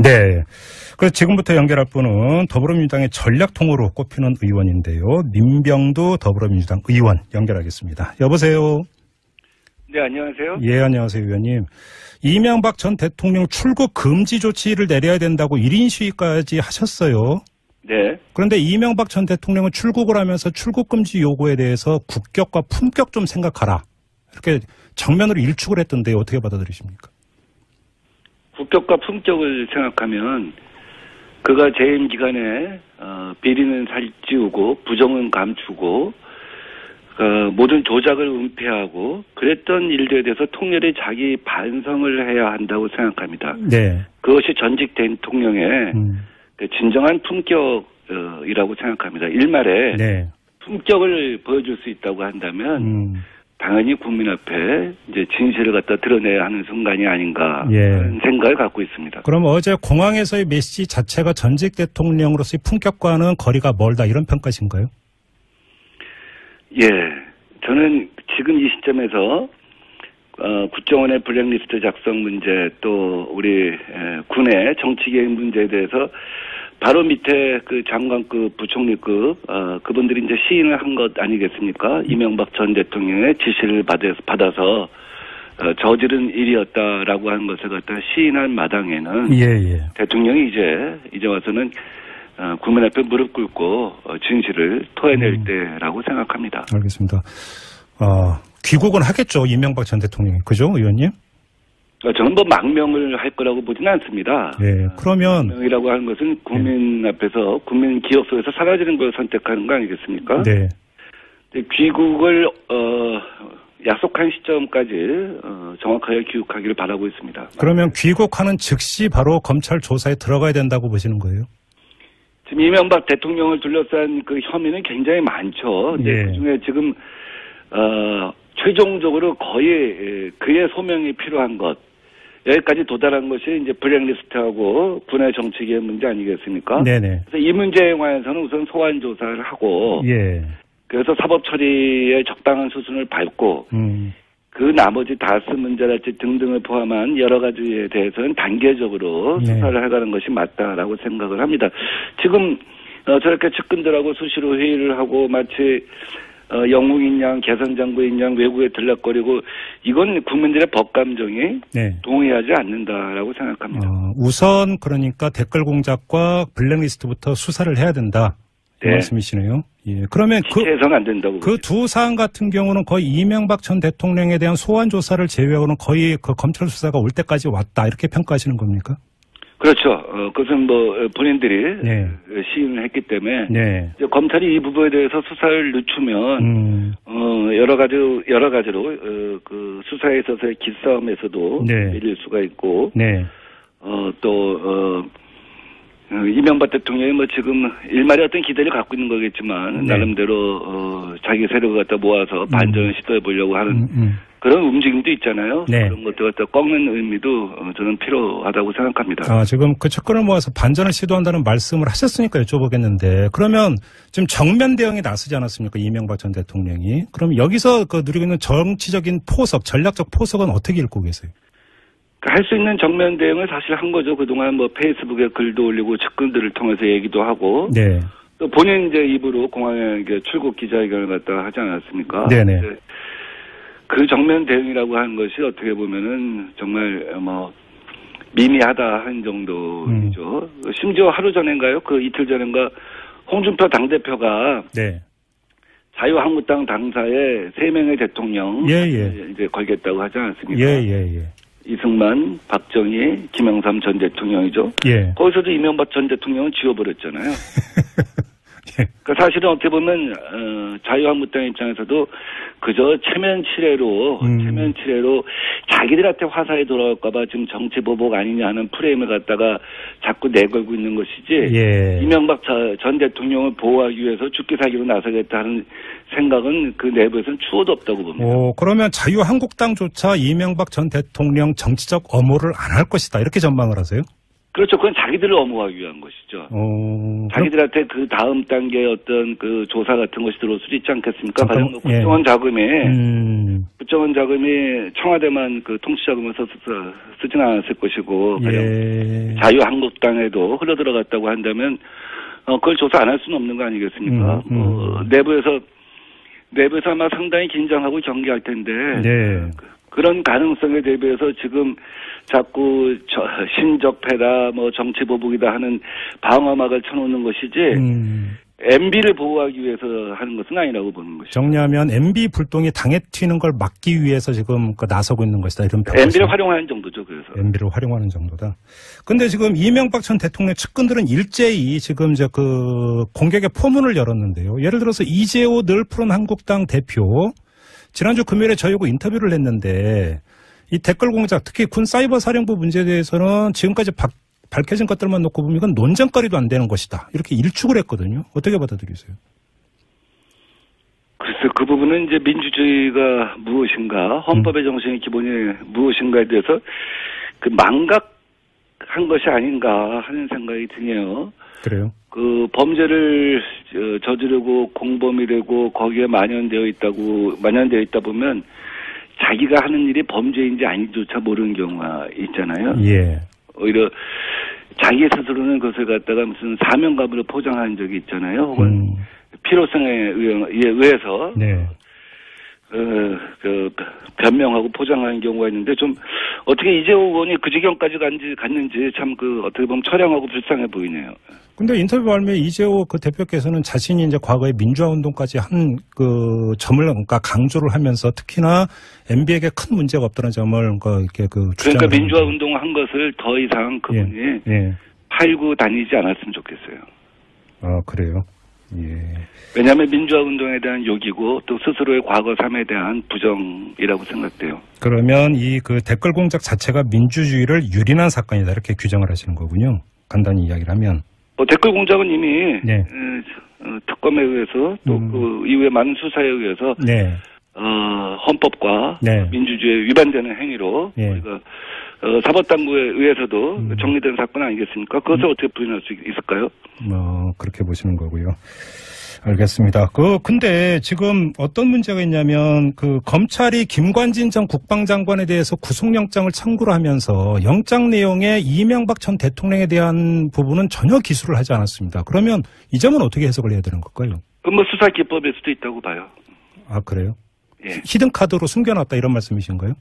네. 그래서 지금부터 연결할 분은 더불어민주당의 전략통으로 꼽히는 의원인데요. 민병두 더불어민주당 의원 연결하겠습니다. 여보세요. 네, 안녕하세요. 예, 안녕하세요, 의원님. 이명박 전 대통령 출국 금지 조치를 내려야 된다고 1인 시위까지 하셨어요. 네. 그런데 이명박 전 대통령은 출국을 하면서 출국 금지 요구에 대해서 국격과 품격 좀 생각하라. 이렇게 정면으로 일축을 했던데 어떻게 받아들이십니까? 국격과 품격을 생각하면 그가 재임 기간에 비리는 살찌우고 부정은 감추고 모든 조작을 은폐하고 그랬던 일들에 대해서 통렬히 자기 반성을 해야 한다고 생각합니다. 네. 그것이 전직 대통령의 진정한 품격이라고 생각합니다. 일말에 네. 품격을 보여줄 수 있다고 한다면 당연히 국민 앞에 이제 진실을 갖다 드러내야 하는 순간이 아닌가 하는 생각을 갖고 있습니다. 그럼 어제 공항에서의 메시지 자체가 전직 대통령으로서의 품격과는 거리가 멀다 이런 평가신가요? 예, 저는 지금 이 시점에서 국정원의 블랙리스트 작성 문제 또 우리 군의 정치개혁 문제에 대해서 바로 밑에 그 장관급 부총리급 그분들이 이제 시인을 한 것 아니겠습니까? 이명박 전 대통령의 지시를 받아서 저지른 일이었다라고 하는 것을 갖다 시인한 마당에는 대통령이 이제 와서는 국민 앞에 무릎 꿇고 진실을 토해낼 때라고 생각합니다. 알겠습니다. 귀국은 하겠죠, 이명박 전 대통령이. 그죠, 의원님? 저는 뭐 망명을 할 거라고 보지는 않습니다. 네, 그러면 망명이라고 하는 것은 국민 앞에서 국민 기억 속에서 사라지는 걸 선택하는 거 아니겠습니까? 네. 귀국을 약속한 시점까지 정확하게 귀국하기를 바라고 있습니다. 그러면 귀국하는 즉시 바로 검찰 조사에 들어가야 된다고 보시는 거예요? 지금 이명박 대통령을 둘러싼 그 혐의는 굉장히 많죠. 그중에 지금 최종적으로 거의 그의 소명이 필요한 것 여기까지 도달한 것이 이제 블랙리스트하고 군의 정치개혁 문제 아니겠습니까? 네네. 그래서 이 문제에 관해서는 우선 소환 조사를 하고, 그래서 사법 처리의 적당한 수순을 밟고, 그 나머지 다스 문제랄지 등등을 포함한 여러 가지에 대해서는 단계적으로 수사를 해가는 것이 맞다라고 생각을 합니다. 지금 저렇게 측근들하고 수시로 회의를 하고 마치 영웅인 양, 개선장부인 양 외국에 들락거리고 이건 국민들의 법감정이 동의하지 않는다라고 생각합니다. 우선 그러니까 댓글 공작과 블랙리스트부터 수사를 해야 된다. 그 말씀이시네요. 예. 그러면 해서는 안 된다고. 그 두 사안 같은 경우는 거의 이명박 전 대통령에 대한 소환 조사를 제외하고는 거의 그 검찰 수사가 올 때까지 왔다 이렇게 평가하시는 겁니까? 그렇죠. 그것은 뭐 본인들이 시인을 했기 때문에 이제 검찰이 이 부분에 대해서 수사를 늦추면 여러 가지로 그 수사에 있어서의 기싸움에서도 밀릴 수가 있고 또 이명박 대통령이 뭐 지금 일말의 어떤 기대를 갖고 있는 거겠지만 나름대로 자기 세력을 갖다 모아서 반전을 시도해 보려고 하는 그런 움직임도 있잖아요. 그런 것들 갖다 꺾는 의미도 저는 필요하다고 생각합니다. 지금 그 측근을 모아서 반전을 시도한다는 말씀을 하셨으니까 여쭤보겠는데 그러면 지금 정면 대응에 나서지 않았습니까? 이명박 전 대통령이. 그럼 여기서 그 누리고 있는 정치적인 포석, 전략적 포석은 어떻게 읽고 계세요? 할 수 있는 정면 대응을 사실 한 거죠. 그동안 뭐 페이스북에 글도 올리고 측근들을 통해서 얘기도 하고. 또 본인 이제 입으로 공항에 출국 기자회견을 갖다 하지 않았습니까? 그 정면 대응이라고 하는 것이 어떻게 보면은 정말 뭐 미미하다 한 정도이죠. 심지어 하루 전인가요? 그 이틀 전인가 홍준표 당대표가 자유한국당 당사의 3명의 대통령 이제 걸겠다고 하지 않았습니까? 이승만, 박정희, 김영삼 전 대통령이죠. 거기서도 이명박 전 대통령은 지워버렸잖아요. 그러니까 사실은 어떻게 보면 자유한국당 입장에서도 그저 체면 칠해로 자기들한테 화살이 돌아올까봐 지금 정치 보복 아니냐 하는 프레임을 갖다가 자꾸 내걸고 있는 것이지 이명박 전 대통령을 보호하기 위해서 죽기 살기로 나서겠다는 생각은 그 내부에서는 추호도 없다고 봅니다. 그러면 자유한국당조차 이명박 전 대통령 정치적 엄호를 안 할 것이다 이렇게 전망을 하세요? 그렇죠. 그건 자기들을 엄호하기 위한 것이죠. 자기들한테 그 다음 단계의 어떤 그 조사 같은 것이 들어올 수도 있지 않겠습니까? 가령 국정원 자금이 청와대만 그 통치자금을 쓰진 않았을 것이고, 가령 자유한국당에도 흘러들어갔다고 한다면 그걸 조사 안 할 수는 없는 거 아니겠습니까? 내부에서 아마 상당히 긴장하고 경계할 텐데 네. 그런 가능성에 대비해서 지금 자꾸 신적패다 뭐 정치보복이다 하는 방어막을 쳐놓는 것이지 MB를 보호하기 위해서 하는 것은 아니라고 보는 것이죠. 정리하면 MB 불똥이 당에 튀는 걸 막기 위해서 지금 나서고 있는 것이다. 이런 평가. MB를 활용하는 정도죠. 그래서. MB를 활용하는 정도다. 근데 지금 이명박 전 대통령 측근들은 일제히 지금 그 공격의 포문을 열었는데요. 예를 들어서 이재호 늘 푸른 한국당 대표 지난주 금요일에 저희하고 인터뷰를 했는데 이 댓글 공작 특히 군 사이버 사령부 문제에 대해서는 지금까지 밝혀진 것들만 놓고 보면 이건 논쟁거리도 안 되는 것이다. 이렇게 일축을 했거든요. 어떻게 받아들이세요? 글쎄, 그 부분은 이제 민주주의가 무엇인가, 헌법의 정신의 기본이 무엇인가에 대해서 그 망각한 것이 아닌가 하는 생각이 드네요. 그래요? 그 범죄를 저지르고 공범이 되고 거기에 만연되어 있다 보면 자기가 하는 일이 범죄인지 아닌지조차 모르는 경우가 있잖아요. 예. 오히려 자기 스스로는 그것을 갖다가 무슨 사명감으로 포장한 적이 있잖아요. 혹은 필요성에 의해서 네. 변명하고 포장하는 경우가 있는데 좀 어떻게 이재호 의원이 그 지경까지 갔는지 참 어떻게 보면 처량하고 불쌍해 보이네요. 근데 인터뷰 발매 이재호 그 대표께서는 자신이 이제 과거에 민주화 운동까지 한 그 점을 그러니까 강조를 하면서 특히나 MB에게 큰 문제가 없다는 점을 이렇게 그러니까 민주화 운동을 한 것을 더 이상 그분이 팔고 다니지 않았으면 좋겠어요. 아, 그래요? 예. 왜냐하면 민주화 운동에 대한 욕이고 또 스스로의 과거 삶에 대한 부정이라고 생각돼요. 그러면 이 그 댓글 공작 자체가 민주주의를 유린한 사건이다 이렇게 규정을 하시는 거군요. 간단히 이야기를 하면. 댓글 공작은 이미 특검에 의해서 또 그 이후에 많은 수사에 의해서 헌법과 민주주의에 위반되는 행위로 우리가 사법당국에 의해서도 정리된 사건 아니겠습니까? 그것을 어떻게 부인할 수 있을까요? 그렇게 보시는 거고요. 알겠습니다. 근데 지금 어떤 문제가 있냐면 검찰이 김관진 전 국방장관에 대해서 구속영장을 청구를 하면서 영장 내용에 이명박 전 대통령에 대한 부분은 전혀 기술을 하지 않았습니다. 그러면 이 점은 어떻게 해석을 해야 되는 걸까요? 수사 기법일 수도 있다고 봐요. 아, 그래요? 예. 히든카드로 숨겨놨다 이런 말씀이신가요?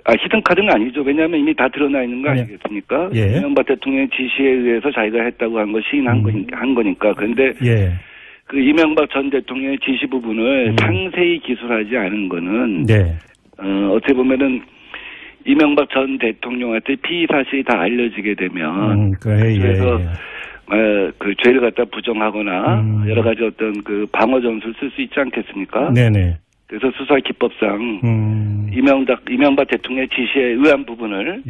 히든카드는 아니죠. 왜냐하면 이미 다 드러나 있는 거 아니겠습니까? 이명박 대통령의 지시에 의해서 자기가 했다고 한 거 시인한 거니까. 그런데 그 이명박 전 대통령의 지시 부분을 상세히 기술하지 않은 거는 어떻게 보면은 이명박 전 대통령한테 피의 사실이 다 알려지게 되면 그래서 그 죄를 갖다 부정하거나 여러 가지 어떤 그 방어 전술을 쓸 수 있지 않겠습니까? 네네. 그래서 수사 기법상 이명박 대통령의 지시에 의한 부분을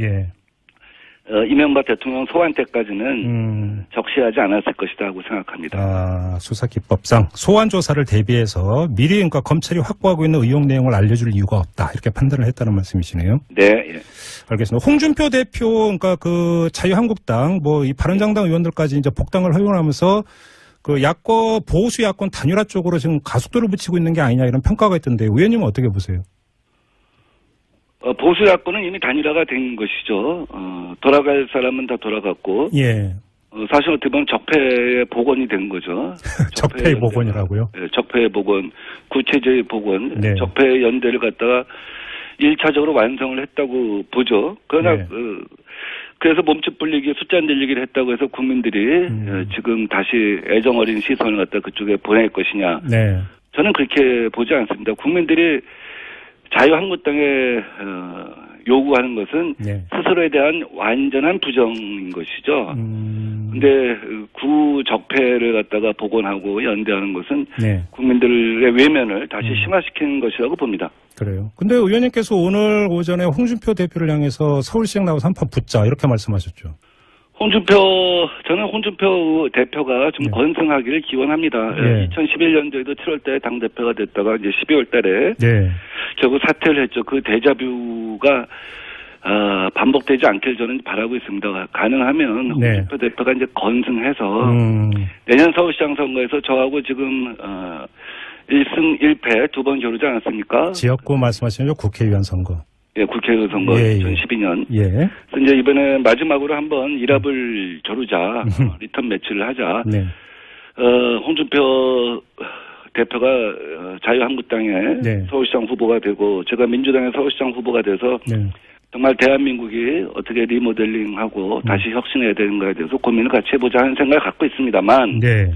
이명박 대통령 소환 때까지는 적시하지 않았을 것이다 하고 생각합니다. 아, 수사 기법상 소환 조사를 대비해서 미리 그러니까 검찰이 확보하고 있는 의혹 내용을 알려줄 이유가 없다 이렇게 판단을 했다는 말씀이시네요. 네, 예. 알겠습니다. 홍준표 대표 그러니까 그 자유한국당 이 바른정당 의원들까지 이제 복당을 허용하면서 그 보수 야권 단일화 쪽으로 지금 가속도를 붙이고 있는 게 아니냐 이런 평가가 있던데 의원님은 어떻게 보세요? 보수 야권은 이미 단일화가 된 것이죠. 돌아갈 사람은 다 돌아갔고. 사실 어떻게 보면 적폐의 복원이 된 거죠. 적폐의 복원이라고요? 네, 적폐의 복원, 구체적인 복원, 적폐의 연대를 갖다가 1차적으로 완성을 했다고 보죠. 그러나 그래서 몸집 불리기, 숫자 늘리기를 했다고 해서 국민들이 지금 다시 애정어린 시선을 갖다 그쪽에 보낼 것이냐. 저는 그렇게 보지 않습니다. 국민들이 자유한국당에 요구하는 것은 스스로에 대한 완전한 부정인 것이죠. 근데 구적폐를 갖다가 복원하고 연대하는 것은 국민들의 외면을 다시 심화시키는 것이라고 봅니다. 그래요. 근데 의원님께서 오늘 오전에 홍준표 대표를 향해서 서울시장 나와서 한판 붙자 이렇게 말씀하셨죠. 저는 홍준표 대표가 좀 건승하기를 기원합니다. 2011년도에도 7월 달에 당대표가 됐다가 이제 12월 달에 결국 사퇴를 했죠. 그 데자뷰가 반복되지 않길 저는 바라고 있습니다. 가능하면 홍준표 대표가 이제 건승해서 내년 서울시장 선거에서 저하고 지금 1승 1패 2번 겨루지 않았습니까? 지역구 말씀하시는 국회의원 선거. 예, 국회의원 선거 2012년. 예. 그래서 이제 이번에 마지막으로 한번 일합을 겨루자, 리턴 매치를 하자. 네. 홍준표 대표가 자유한국당의 네. 서울시장 후보가 되고 제가 민주당의 서울시장 후보가 돼서 네. 정말 대한민국이 어떻게 리모델링하고 다시 혁신해야 되는가에 대해서 고민을 같이 해보자 하는 생각을 갖고 있습니다만 네.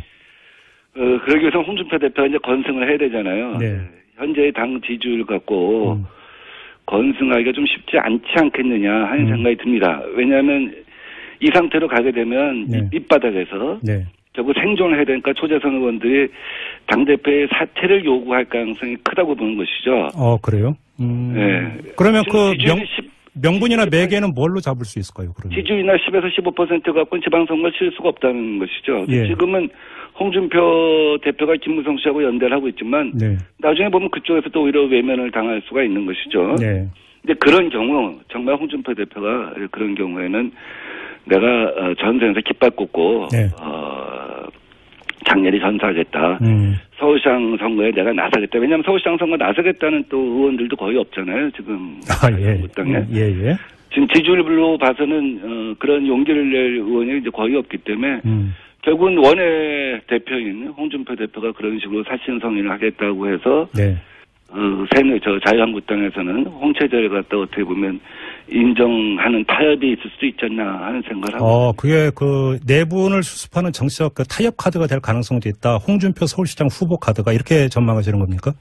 그러기 위해서 홍준표 대표가 이제 건승을 해야 되잖아요. 네. 현재의 당 지지율 갖고 건승하기가 좀 쉽지 않지 않겠느냐 하는 생각이 듭니다. 왜냐하면 이 상태로 가게 되면 네. 밑바닥에서 네. 결국 생존을 해야 되니까 초재선 의원들이 당대표의 사퇴를 요구할 가능성이 크다고 보는 것이죠. 그래요? 네. 그러면 그 명분이나 매개는 뭘로 잡을 수 있을까요? 그러면? 지지율이나 10에서 15% 갖고는 지방선거를 칠 수가 없다는 것이죠. 예. 지금은 홍준표 대표가 김무성 씨하고 연대를 하고 있지만 네. 나중에 보면 그쪽에서 또 오히려 외면을 당할 수가 있는 것이죠. 네. 근데 그런 경우 정말 홍준표 대표가 그런 경우에는 내가 전선에서 깃발 꽂고 네. 장렬히 전사하겠다. 서울시장 선거에 내가 나서겠다. 왜냐하면 서울시장 선거 나서겠다는 또 의원들도 거의 없잖아요. 지금 당에. 예. 지금 지지율로 봐서는 그런 용기를 낼 의원이 이제 거의 없기 때문에 결국은 원외 대표인 홍준표 대표가 그런 식으로 사신성인을 하겠다고 해서 네. 자유한국당에서는 홍채제를 갖다 어떻게 보면 인정하는 타협이 있을 수도 있지 않나 하는 생각을 하고. 그게 그 내분을 수습하는 정치적 그 타협 카드가 될 가능성도 있다. 홍준표 서울시장 후보 카드가 이렇게 전망하시는 겁니까?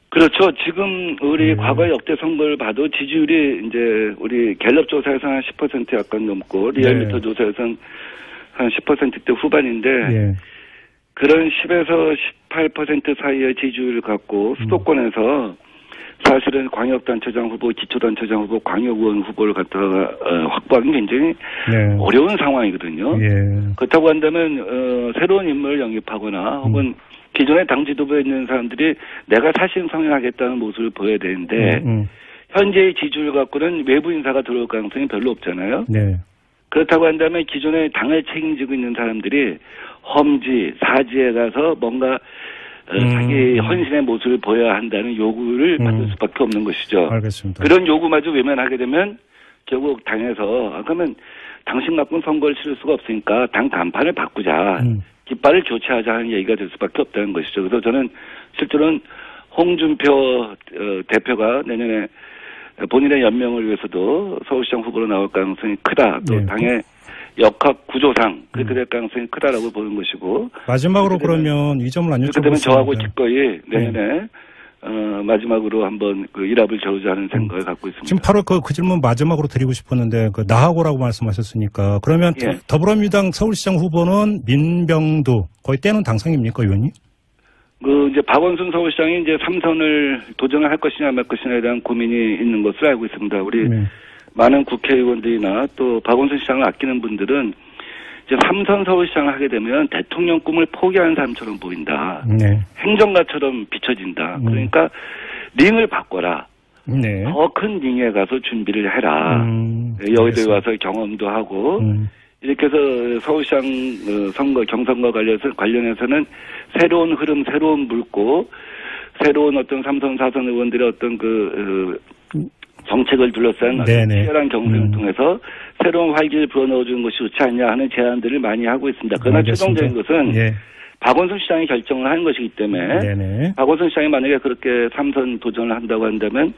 그렇죠. 지금 우리 과거 역대 선거를 봐도 지지율이 이제 우리 갤럽 조사에서 한 10% 약간 넘고 리얼미터 조사에서는 한 10%대 후반인데 예. 그런 10에서 18% 사이의 지지율을 갖고 수도권에서 사실은 광역단체장 후보, 기초단체장 후보, 광역의원 후보를 갖다가 확보하기 굉장히 어려운 상황이거든요. 예. 그렇다고 한다면 새로운 인물을 영입하거나 혹은 기존의 당 지도부에 있는 사람들이 내가 사신성인하겠다는 모습을 보여야 되는데 현재의 지지율 갖고는 외부 인사가 들어올 가능성이 별로 없잖아요. 네. 그렇다고 한다면 기존의 당을 책임지고 있는 사람들이 험지, 사지에 가서 뭔가 자기 헌신의 모습을 보여야 한다는 요구를 받을 수밖에 없는 것이죠. 알겠습니다. 그런 요구마저 외면하게 되면 결국 당에서 그러면 당신 갖고는 선거를 치를 수가 없으니까 당 간판을 바꾸자. 깃발을 교체하자 하는 얘기가 될 수밖에 없다는 것이죠. 그래서 저는 실제로는 홍준표 대표가 내년에 본인의 연명을 위해서도 서울시장 후보로 나올 가능성이 크다. 또 네. 당의 역학 구조상 그렇게 될 가능성이 크다라고 보는 것이고. 마지막으로 그러면 이 점을 안 여쭤보겠습니다. 그렇게 되면 저하고 기꺼이 내년에 마지막으로 한번 그 일합을 겨루자 하는 생각을 갖고 있습니다. 지금 바로 그 질문 마지막으로 드리고 싶었는데 나하고라고 말씀하셨으니까 그러면 예. 더불어민주당 서울시장 후보는 민병두 거의 때는 당상입니까, 의원님? 이제 박원순 서울시장이 이제 3선을 도전을 할 것이냐 말 것이냐에 대한 고민이 있는 것을 알고 있습니다. 우리 많은 국회의원들이나 또 박원순 시장을 아끼는 분들은 이제 3선 서울시장을 하게 되면 대통령 꿈을 포기하는 사람처럼 보인다. 네. 행정가처럼 비춰진다. 그러니까 링을 바꿔라. 네. 더 큰 링에 가서 준비를 해라. 여의도에 와서 경험도 하고 이렇게 해서 서울시장 선거 경선과 관련해서는 새로운 흐름, 새로운 물고 새로운 어떤 3선, 4선 의원들의 어떤 정책을 둘러싼 치열한 경쟁을 통해서 새로운 활기를 불어넣어주는 것이 좋지 않냐 하는 제안들을 많이 하고 있습니다. 그러나 최종적인 것은 박원순 시장이 결정을 하는 것이기 때문에 박원순 시장이 만약에 그렇게 3선 도전을 한다고 한다면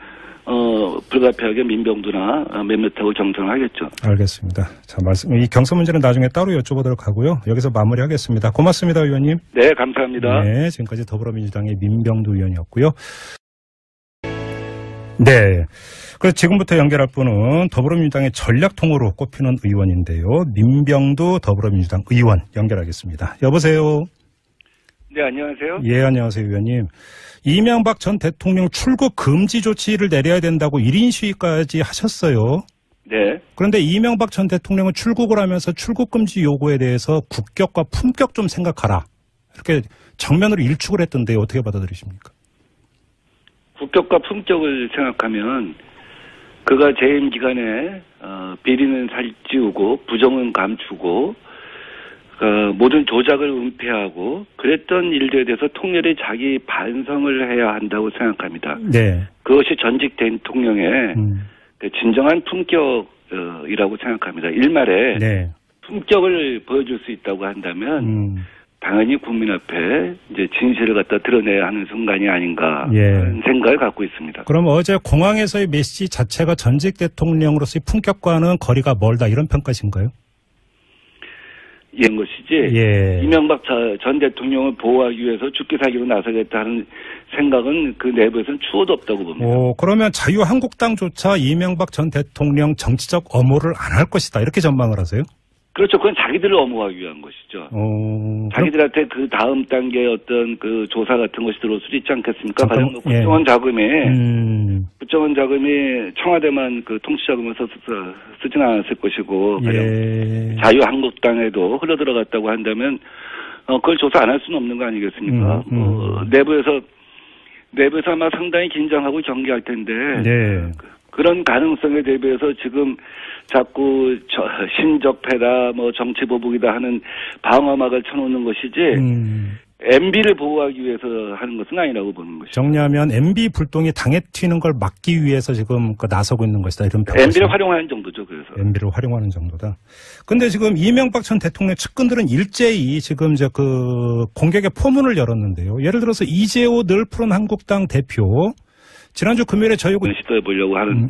불가피하게 민병두나 몇몇하고 경선을 하겠죠. 알겠습니다. 자, 이 경선 문제는 나중에 따로 여쭤보도록 하고요. 여기서 마무리하겠습니다. 고맙습니다, 의원님. 네, 감사합니다. 네, 지금까지 더불어민주당의 민병두 의원이었고요. 네. 그래서 지금부터 연결할 분은 더불어민주당의 전략통으로 꼽히는 의원인데요. 민병두 더불어민주당 의원 연결하겠습니다. 여보세요. 네, 안녕하세요. 예, 안녕하세요, 의원님. 이명박 전 대통령 출국 금지 조치를 내려야 된다고 1인 시위까지 하셨어요. 네. 그런데 이명박 전 대통령은 출국을 하면서 출국 금지 요구에 대해서 국격과 품격 좀 생각하라. 이렇게 정면으로 일축을 했던데 어떻게 받아들이십니까? 국격과 품격을 생각하면 그가 재임 기간에 비리는 살찌우고 부정은 감추고 모든 조작을 은폐하고 그랬던 일들에 대해서 통렬히 자기 반성을 해야 한다고 생각합니다. 네. 그것이 전직 대통령의 진정한 품격이라고 생각합니다. 일말에 네. 품격을 보여줄 수 있다고 한다면 당연히 국민 앞에 이제 진실을 갖다 드러내야 하는 순간이 아닌가 하는 생각을 갖고 있습니다. 그럼 어제 공항에서의 메시지 자체가 전직 대통령으로서의 품격과는 거리가 멀다 이런 평가신가요? 이런 것이지 이명박 전 대통령을 보호하기 위해서 죽기 살기로 나서겠다 하는 생각은 그 내부에서는 추호도 없다고 봅니다. 그러면 자유한국당조차 이명박 전 대통령 정치적 엄호를 안 할 것이다 이렇게 전망을 하세요? 그렇죠. 그건 자기들을 엄호하기 위한 것이죠. 자기들한테 그 다음 단계의 어떤 그 조사 같은 것이 들어올 수도 있지 않겠습니까? 가령 국정원 자금이 청와대만 그 통치 자금을 쓰진 않았을 것이고, 가령 자유한국당에도 흘러 들어갔다고 한다면, 그걸 조사 안 할 수는 없는 거 아니겠습니까? 내부에서 아마 상당히 긴장하고 경계할 텐데, 그런 가능성에 대비해서 지금 자꾸 신적패다, 정치보복이다 하는 방어막을 쳐놓는 것이지, MB를 보호하기 위해서 하는 것은 아니라고 보는 것이죠. 정리하면 MB 불똥이 당에 튀는 걸 막기 위해서 지금 나서고 있는 것이다. 이런 평가. MB를 활용하는 정도죠. 그래서. MB를 활용하는 정도다. 근데 지금 이명박 전 대통령 측근들은 일제히 지금 그 공격의 포문을 열었는데요. 예를 들어서 이재호 늘 푸른 한국당 대표. 지난주 금요일에 저희가 시도해 보려고 하는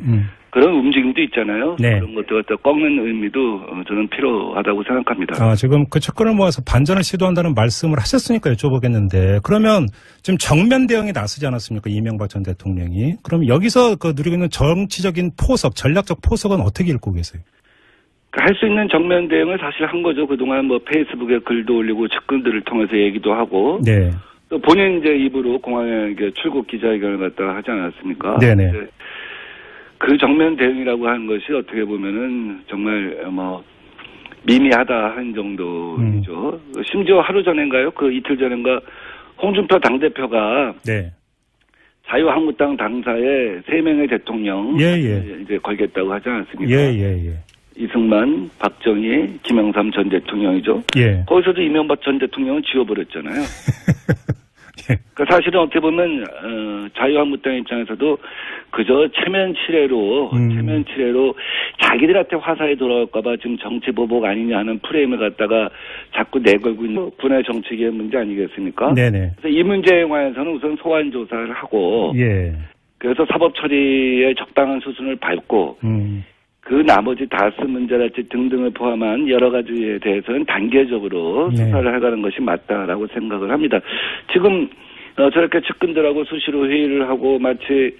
그런 움직임도 있잖아요. 그런 것들 갖다 꺾는 의미도 저는 필요하다고 생각합니다. 지금 그 측근을 모아서 반전을 시도한다는 말씀을 하셨으니까 여쭤보겠는데 그러면 지금 정면 대응에 나서지 않았습니까? 이명박 전 대통령이. 그럼 여기서 그 누리고 있는 정치적인 포석, 전략적 포석은 어떻게 읽고 계세요? 할 수 있는 정면 대응을 사실 한 거죠. 그동안 페이스북에 글도 올리고 측근들을 통해서 얘기도 하고. 또 본인 이제 입으로 공항에 출국 기자회견을 갖다 하지 않았습니까? 네네. 그 정면 대응이라고 하는 것이 어떻게 보면은 정말 미미하다 한 정도이죠. 심지어 하루 전인가요? 그 이틀 전인가 홍준표 당대표가 자유한국당 당사의 3명의 대통령 이제 걸겠다고 하지 않았습니까? 이승만, 박정희, 김영삼 전 대통령이죠. 거기서도 이명박 전 대통령은 지워버렸잖아요. 그러니까 사실은 어떻게 보면 자유한국당 입장에서도 그저 체면 칠해로 자기들한테 화살이 돌아올까봐 지금 정치 보복 아니냐 하는 프레임을 갖다가 자꾸 내걸고 있는 군의 정치계의 문제 아니겠습니까? 그래서 이 문제에 관해서는 우선 소환 조사를 하고 그래서 사법 처리의 적당한 수순을 밟고 그 나머지 다스 문제랄지 등등을 포함한 여러 가지에 대해서는 단계적으로 수사를 해가는 것이 맞다라고 생각을 합니다. 지금 저렇게 측근들하고 수시로 회의를 하고 마치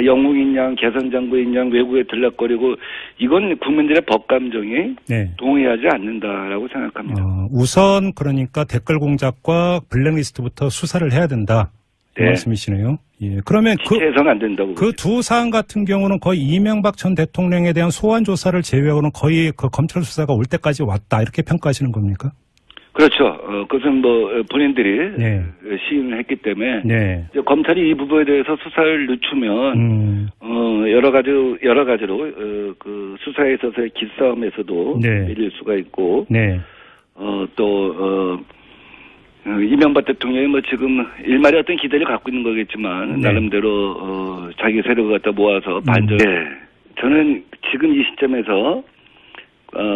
영웅인 양, 개선장부인 양 외국에 들락거리고 이건 국민들의 법감정이 동의하지 않는다라고 생각합니다. 우선 그러니까 댓글 공작과 블랙리스트부터 수사를 해야 된다. 그 말씀이시네요. 그러면 해서는 안 된다고. 그 두 사안 같은 경우는 거의 이명박 전 대통령에 대한 소환 조사를 제외하고는 거의 그 검찰 수사가 올 때까지 왔다 이렇게 평가하시는 겁니까? 그렇죠. 그것은 본인들이 시인을 했기 때문에 이제 검찰이 이 부분에 대해서 수사를 늦추면 여러 가지로 그 수사에 있어서의 기싸움에서도 밀릴 수가 있고 또 이명박 대통령이 지금 일말의 어떤 기대를 갖고 있는 거겠지만 나름대로 자기 세력을 갖다 모아서 반전. 저는 지금 이 시점에서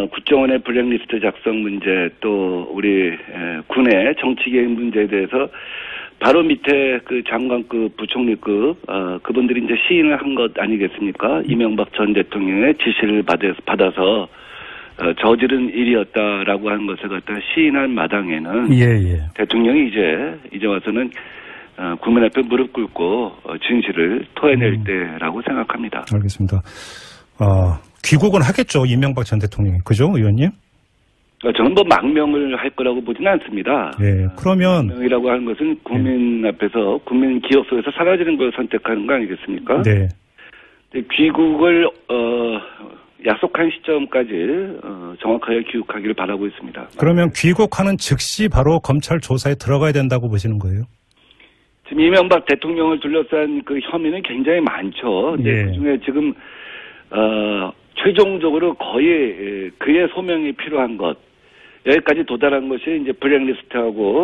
국정원의 블랙리스트 작성 문제 또 우리 군의 정치개혁 문제에 대해서 바로 밑에 그 장관급 부총리급 그분들이 이제 시인을 한 것 아니겠습니까? 이명박 전 대통령의 지시를 받아서 저지른 일이었다라고 하는 것을 갖다 시인한 마당에는 대통령이 이제 와서는 국민 앞에 무릎 꿇고 진실을 토해낼 때라고 생각합니다. 알겠습니다. 귀국은 하겠죠, 이명박 전 대통령이. 그죠, 의원님? 저는 망명을 할 거라고 보지는 않습니다. 그러면 망명이라고 하는 것은 국민 앞에서 국민 기억 속에서 사라지는 걸 선택하는 거 아니겠습니까? 귀국을 약속한 시점까지 정확하게 귀국하기를 바라고 있습니다. 그러면 귀국하는 즉시 바로 검찰 조사에 들어가야 된다고 보시는 거예요? 지금 이명박 대통령을 둘러싼 그 혐의는 굉장히 많죠. 그중에 지금 최종적으로 거의 그의 소명이 필요한 것 여기까지 도달한 것이 이제 블랙리스트하고